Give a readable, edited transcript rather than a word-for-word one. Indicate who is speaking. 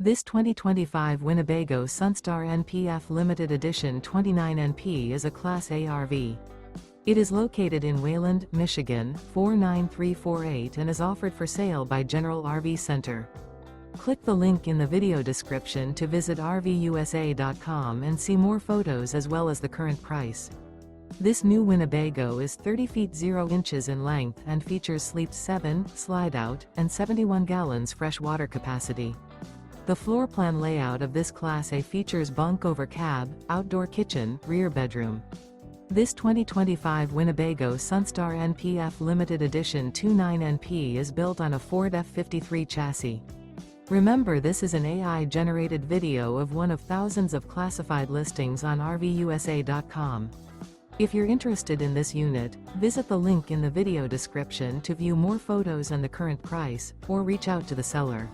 Speaker 1: This 2025 Winnebago Sunstar NPF Limited Edition 29NP is a Class A RV. It is located in Wayland, Michigan, 49348 and is offered for sale by General RV Center. Click the link in the video description to visit RVUSA.com and see more photos as well as the current price. This new Winnebago is 30 feet 0 inches in length and features sleep 7, slide-out, and 71 gallons fresh water capacity. The floor plan layout of this Class A features bunk over cab, outdoor kitchen, rear bedroom. This 2025 Winnebago Sunstar NPF Limited Edition 29NP is built on a Ford F53 chassis. Remember, this is an AI-generated video of one of thousands of classified listings on RVUSA.com. If you're interested in this unit, visit the link in the video description to view more photos and the current price, or reach out to the seller.